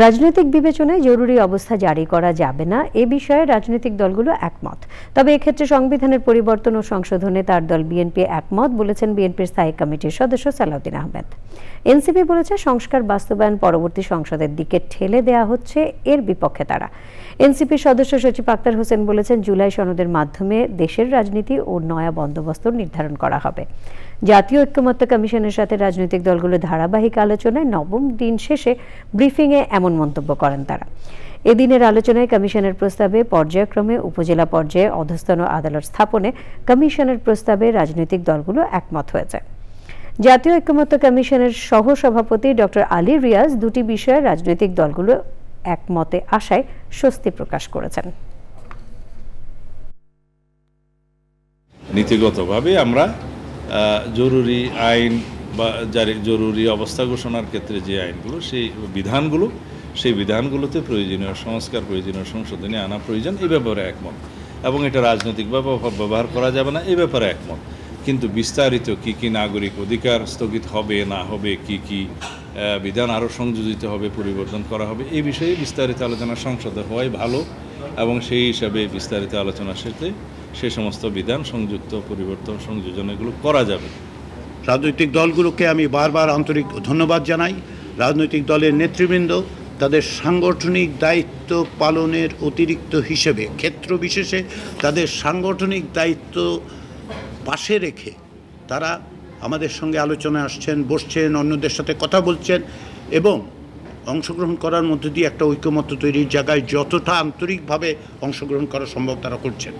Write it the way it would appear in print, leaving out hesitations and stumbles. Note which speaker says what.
Speaker 1: রাজনৈতিক বিবেচনায় জরুরি অবস্থা জারি করা যাবে না এ বিষয়ে রাজনৈতিক দলগুলো একমত। তবে এক্ষেত্রে সংবিধানের পরিবর্তন ও সংশোধনে তার দল বিএনপি একমত বলেছেন বিএনপির স্থায়ী কমিটির সদস্য সালাউদ্দিন আহমেদ। এনসিপি বলেছে সংস্কার বাস্তবায়ন পরবর্তী সংসদের দিকে ঠেলে দেয়া হচ্ছে, এর বিপক্ষে তারা। এনসিপির সদস্য সচিব আক্তার হোসেন বলেছেন জুলাই সনদের মাধ্যমে দেশের রাজনীতি ও নয়া বন্দোবস্ত নির্ধারণ করা হবে। জাতীয় ঐক্যমত্য কমিশনের সাথে রাজনৈতিক দলগুলো ধারাবাহিক আলোচনায় নবম দিন শেষে ব্রিফিংয়ে এমন মন্তব্য করেন তারা। এদিনের আলোচনায় কমিশনের প্রস্তাবে পর্যায়ক্রমে উপজেলা পর্যায়ে অধস্তন আদালত স্থাপনে কমিশনের প্রস্তাবে রাজনৈতিক দলগুলো একমত হয়েছে। জাতীয় ঐক্যমত্য কমিশনের সহ সভাপতি ডক্টর আলী রিয়াজ দুটি বিষয়ে রাজনৈতিক দলগুলো একমতে আসায় স্বস্তি প্রকাশ করেছেন।
Speaker 2: নীতিগতভাবে আমরা জরুরি আইন বা জরুরি অবস্থা ঘোষণার ক্ষেত্রে যে আইনগুলো সেই বিধানগুলোতে প্রয়োজনীয় সংস্কার, প্রয়োজনীয় সংশোধনী আনা প্রয়োজন, এই ব্যাপারে একমত। এবং এটা রাজনৈতিকভাবে ব্যবহার করা যাবে না, এই ব্যাপারে একমত। কিন্তু বিস্তারিত কি কি নাগরিক অধিকার স্থগিত হবে না হবে, কি কি বিধান আরও সংযোজিত হবে, পরিবর্তন করা হবে, এই বিষয়ে বিস্তারিত আলোচনা সংসদে হওয়াই ভালো। এবং সেই হিসাবে বিস্তারিত আলোচনার সাথে সে সমস্ত বিধান সংযুক্ত, পরিবর্তন, সংযোজন এগুলো করা যাবে।
Speaker 3: রাজনৈতিক দলগুলোকে আমি বারবার আন্তরিক ধন্যবাদ জানাই। রাজনৈতিক দলের নেতৃবৃন্দ তাদের সাংগঠনিক দায়িত্ব পালনের অতিরিক্ত হিসেবে ক্ষেত্র বিশেষে তাদের সাংগঠনিক দায়িত্ব পাশে রেখে তারা আমাদের সঙ্গে আলোচনায় আসছেন, বসছেন, অন্যদের সাথে কথা বলছেন এবং অংশগ্রহণ করার মধ্যে দিয়ে একটা ঐক্যমত্য তৈরির জায়গায় যতটা আন্তরিকভাবে অংশগ্রহণ করা সম্ভব তারা করছেন।